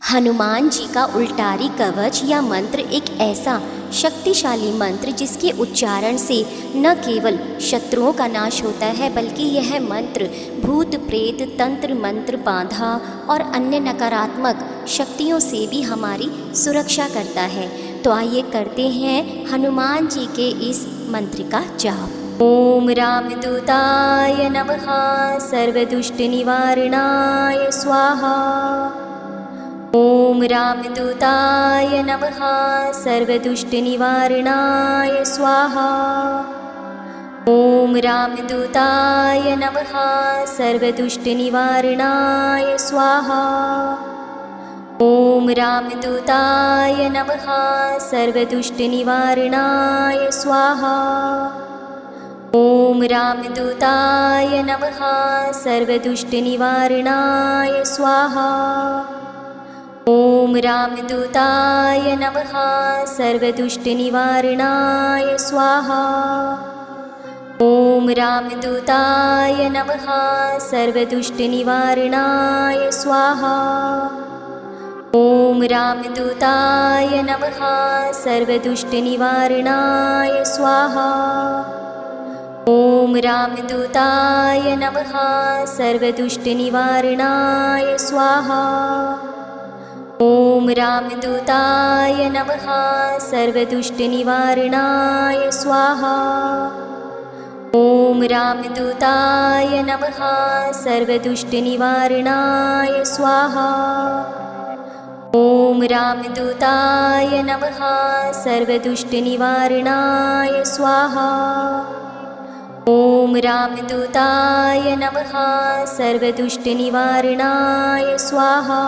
हनुमान जी का उल्टारी कवच या मंत्र एक ऐसा शक्तिशाली मंत्र जिसके उच्चारण से न केवल शत्रुओं का नाश होता है बल्कि यह मंत्र भूत प्रेत तंत्र मंत्र बाधा और अन्य नकारात्मक शक्तियों से भी हमारी सुरक्षा करता है। तो आइए करते हैं हनुमान जी के इस मंत्र का जाप। ओम रामदूताय नमः सर्वदुष्ट निवारणाय स्वाहा। ओम रामदूताय नमः सर्वदुष्ट निवारणाय स्वाहा। ओम रामदूताय नमः सर्वदुष्ट निवारणाय स्वाहा। ओम रामदूताय नमः सर्वदुष्ट निवारणाय स्वाहा। ओम रामदूताय नमः सर्वदुष्ट निवारणाय स्वाहा। ओम रामदूताय नमः सर्वदुष्ट निवारणाय स्वाहा। ओम रामदूताय नमः सर्वदुष्ट निवारणाय स्वाहा। ओम रामदूताय नमः सर्वदुष्ट निवारणाय स्वाहा। ओम रामदूताय नमः सर्वदुष्ट निवारणाय स्वाहा। ओम रामदूताय नमः सर्वदुष्ट निवारणाय स्वाहा। ओम रामदूताय नमः सर्वदुष्ट निवारणाय स्वाहा। ओम रामदूताय नमः सर्वदुष्ट निवारणाय स्वाहा। ओम रामदूताय नमः सर्वदुष्ट निवारणाय स्वाहा।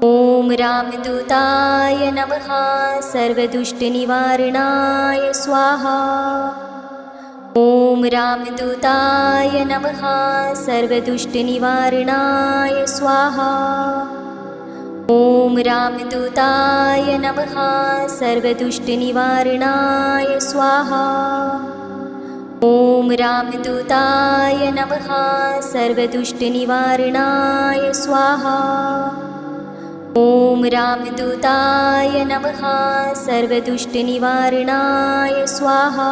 ओम रामदूताय नमः सर्वदुष्ट निवारणाय स्वाहा। ओम रामदूताय नमः सर्वदुष्ट निवारणाय स्वाहा। ओम रामदूताय नमः सर्वदुष्ट निवारणाय स्वाहा। ओम रामदूताय नमः सर्वदुष्ट निवारणाय स्वाहा। ओम रामदूताय नमः सर्वदुष्ट निवारणाय स्वाहा।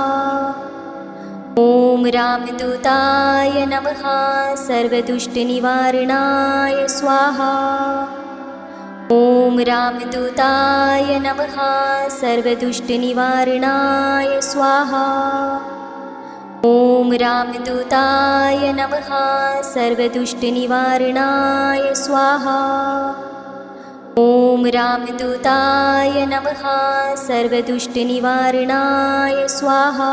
ओम रामदूताय नमः सर्वदुष्ट निवारणाय स्वाहा। ओम रामदूताय नमः सर्वदुष्ट निवारणाय स्वाहा। ओम रामदूताय नमः सर्वदुष्ट निवारणाय स्वाहा। ओम रामदूताय नमः सर्वदुष्ट निवारणाय स्वाहा।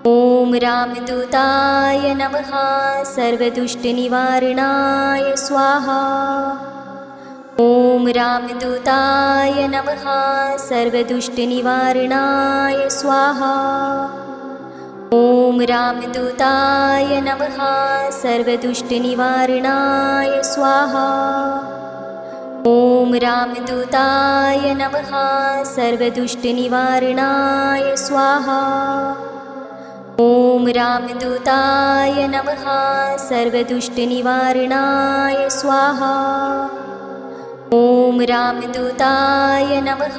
ओम रामदूताय नमः सर्वदुष्ट निवारणाय स्वाहा। ओम रामदूताय नमः सर्वदुष्ट निवारणाय स्वाहा। ओम रामदूताय नमः सर्वदुष्ट निवारणाय स्वाहा। ओम रामदूताय नमः सर्वदुष्ट निवारणाय स्वाहा। ओम रामदूताय नमः सर्वदुष्ट निवारणाय स्वाहा। ओम रामदूताय नमः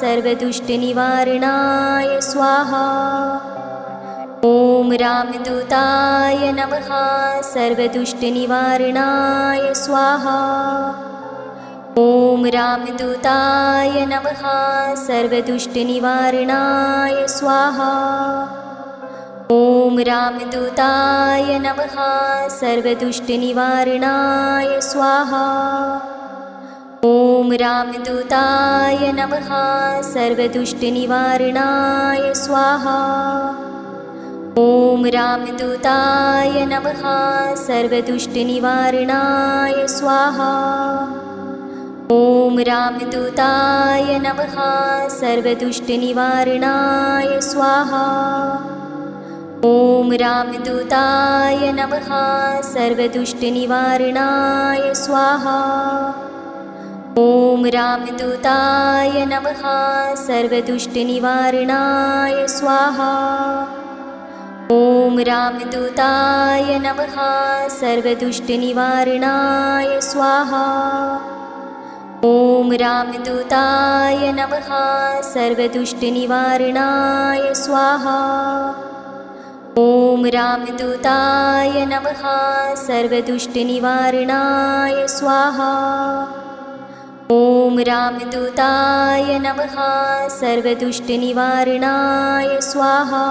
सर्वदुष्ट निवारणाय स्वाहा। ओम रामदूताय नमः सर्वदुष्ट निवारणाय स्वाहा। ओम रामदूताय नमः सर्वदुष्ट निवारणाय स्वाहा। ओम रामदूताय नमः सर्वदुष्ट निवारणाय स्वाहा। ओम रामदूताय नमः सर्वदुष्ट निवारणाय स्वाहा। ओम रामदूताय नमः सर्वदुष्ट निवारणाय स्वाहा। ओम रामदूताय नमः सर्वदुष्ट निवारणाय स्वाहा। ओम रामदूताय नमः सर्वदुष्ट निवारणाय स्वाहा। ओम रामदूताय नमः सर्वदुष्ट निवारणाय स्वाहा। ॐ रामदूताय नमः सर्वदुष्टनिवारणाय स्वाहा। ॐ रामदूताय नमः सर्वदुष्टनिवारणाय स्वाहा। ॐ रामदूताय नमः सर्वदुष्टनिवारणाय स्वाहा। ॐ रामदूताय नमः सर्वदुष्टनिवारणाय स्वाहा।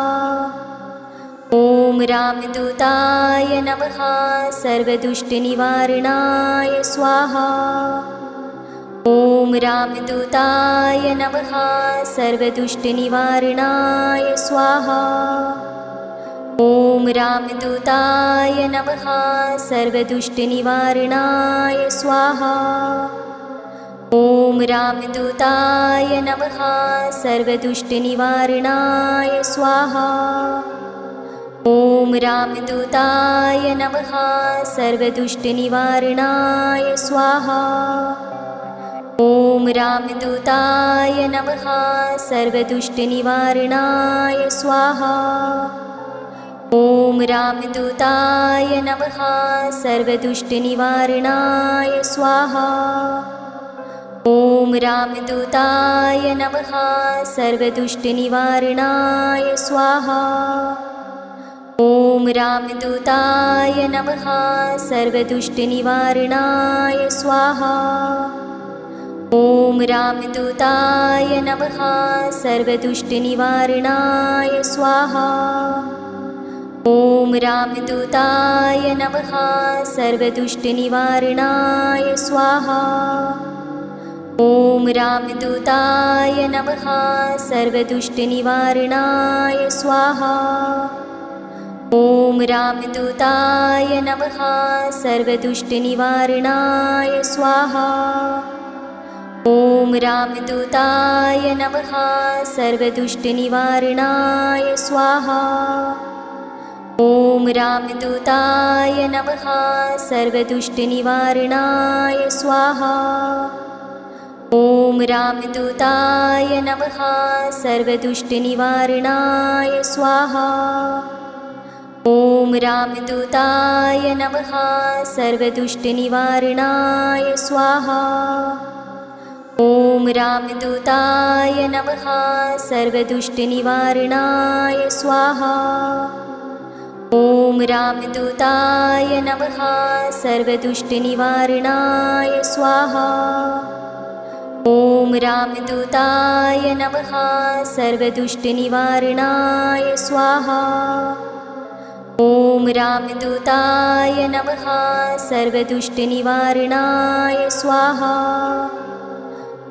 ॐ रामदूताय नमः सर्वदुष्टनिवारणाय स्वाहा। ॐ रामदूताय नमः सर्वदुष्टनिवारणाय स्वाहा। ॐ रामदूताय नमः सर्वदुष्टनिवारणाय स्वाहा। ॐ रामदूताय नमः सर्वदुष्टनिवारणाय स्वाहा। ॐ रामदूताय नमः सर्वदुष्टनिवारणाय स्वाहा। ॐ रामदूताय नमः सर्वदुष्टनिवारणाय स्वाहा। ॐ रामदूताय नमः सर्वदुष्टनिवारणाय स्वाहा। ॐ रामदूताय नमः सर्वदुष्टनिवारणाय स्वाहा। ॐ रामदूताय नमः सर्वदुष्टनिवारणाय स्वाहा। ॐ रामदूताय नमः सर्वदुष्टनिवारणाय स्वाहा। ॐ रामदूताय नमः सर्वदुष्टनिवारणाय स्वाहा। ॐ रामदूताय नमः सर्वदुष्टनिवारणाय स्वाहा। ॐ रामदूताय नमः सर्वदुष्टनिवारणाय स्वाहा। ॐ रामदूताय नमः सर्वदुष्टनिवारणाय स्वाहा। ॐ रामदूताय नमः सर्वदुष्टनिवारणाय स्वाहा। ॐ रामदूताय नमः सर्वदुष्टनिवारणाय स्वाहा। ॐ रामदूताय नमः सर्वदुष्टनिवारणाय स्वाहा। ॐ रामदूताय नमः सर्वदुष्टनिवारणाय स्वाहा। ॐ रामदूताय नमः सर्वदुष्टनिवारणाय स्वाहा। ॐ रामदूताय नमः सर्वदुष्टनिवारणाय स्वाहा। ॐ रामदूताय नमः सर्वदुष्टनिवारणाय स्वाहा।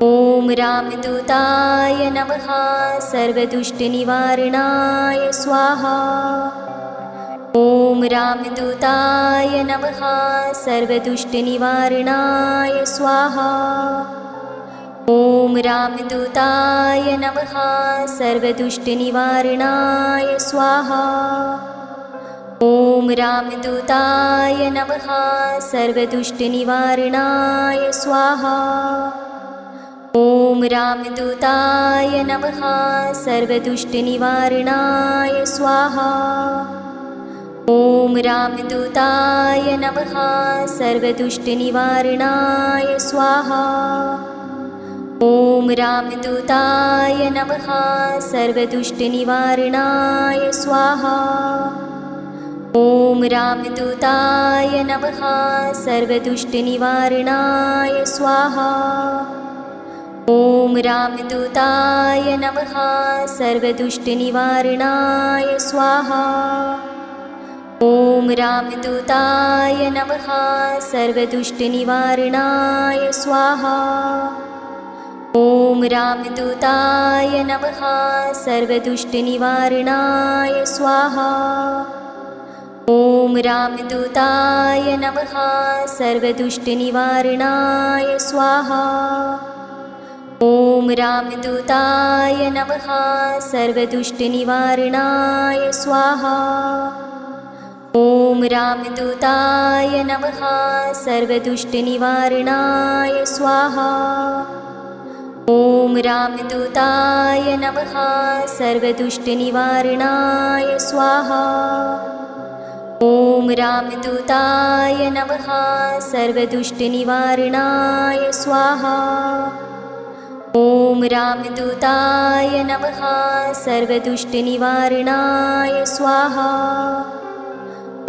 ॐ रामदूताय नमः सर्वदुष्टनिवारणाय स्वाहा। ॐ रामदूताय नमः सर्वदुष्टनिवारणाय स्वाहा। ॐ रामदूताय नमः सर्वदुष्टनिवारणाय स्वाहा। ॐ रामदूताय नमः सर्वदुष्टनिवारणाय स्वाहा। ॐ रामदूताय नमः सर्वदुष्टनिवारणाय स्वाहा। ॐ रामदूताय नमः सर्वदुष्टनिवारणाय स्वाहा। ॐ रामदूताय नमः सर्वदुष्टनिवारणाय स्वाहा। ॐ रामदूताय नमः सर्वदुष्टनिवारणाय स्वाहा। ॐ रामदूताय नमः सर्वदुष्टनिवारणाय स्वाहा। ॐ रामदूताय नमः सर्वदुष्टनिवारणाय स्वाहा। ॐ रामदूताय नमः सर्वदुष्टनिवारणाय स्वाहा। ॐ रामदूताय नमः सर्वदुष्टनिवारणाय स्वाहा। ॐ रामदूताय नमः सर्वदुष्टनिवारणाय स्वाहा। ॐ रामदूताय नमः सर्वदुष्टनिवारणाय स्वाहा। ॐ रामदूताय नमः सर्वदुष्टनिवारणाय स्वाहा। ॐ रामदूताय नमः सर्वदुष्टनिवारणाय स्वाहा। ॐ रामदूताय नमः सर्वदुष्टनिवारणाय स्वाहा।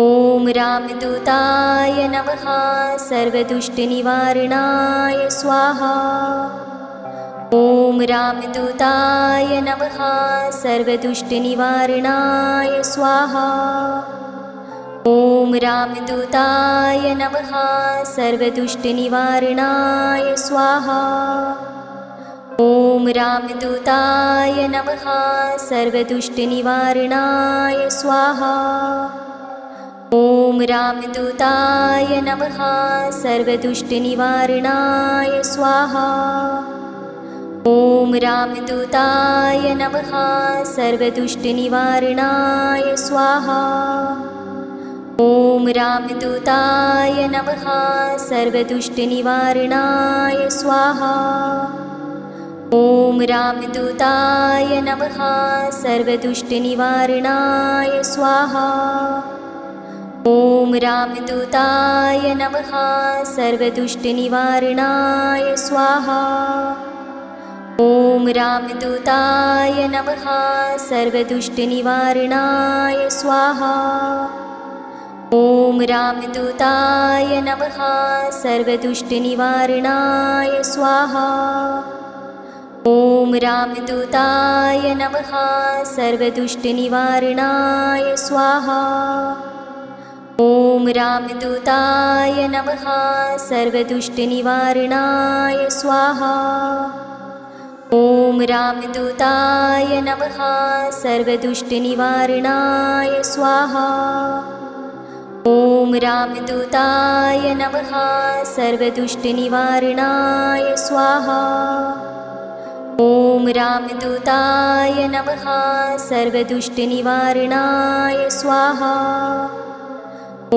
ॐ रामदूताय नमः सर्वदुष्टनिवारणाय स्वाहा। ॐ रामदूताय नमः सर्वदुष्टनिवारणाय स्वाहा। ॐ रामदूताय नमः सर्वदुष्टनिवारणाय स्वाहा। ॐ रामदूताय नमः सर्वदुष्टनिवारणाय स्वाहा। ॐ रामदूताय नमः सर्वदुष्टनिवारणाय स्वाहा। ॐ रामदूताय नमः सर्वदुष्टनिवारणाय स्वाहा। ॐ रामदूताय नमः सर्वदुष्टनिवारणाय स्वाहा। ॐ रामदूताय नमः सर्वदुष्टनिवारणाय स्वाहा। ॐ रामदूताय नमः सर्वदुष्टनिवारणाय स्वाहा। ॐ रामदूताय नमः सर्वदुष्टनिवारणाय स्वाहा। ॐ रामदूताय नमः सर्वदुष्टनिवारणाय स्वाहा। ॐ रामदूताय नमः सर्वदुष्टनिवारणाय स्वाहा। ॐ रामदूताय नमः सर्वदुष्टनिवारणाय स्वाहा। ॐ रामदूताय नमः सर्वदुष्टनिवारणाय स्वाहा। ॐ रामदूताय नमः सर्वदुष्टनिवारणाय स्वाहा। ॐ रामदूताय नमः सर्वदुष्टनिवारणाय स्वाहा। ॐ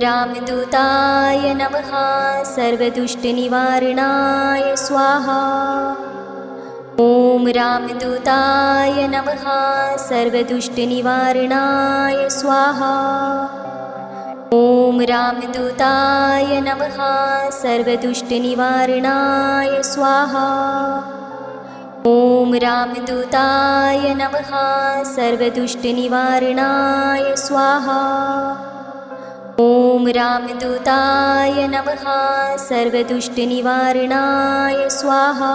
रामदूताय नमः सर्वदुष्टनिवारणाय स्वाहा। ॐ रामदूताय नमः सर्वदुष्टनिवारणाय स्वाहा। ॐ रामदूताय नमः सर्वदुष्टनिवारणाय स्वाहा। ॐ रामदूताय नमः सर्वदुष्टनिवारणाय स्वाहा। ॐ रामदूताय नमः सर्वदुष्टनिवारणाय स्वाहा।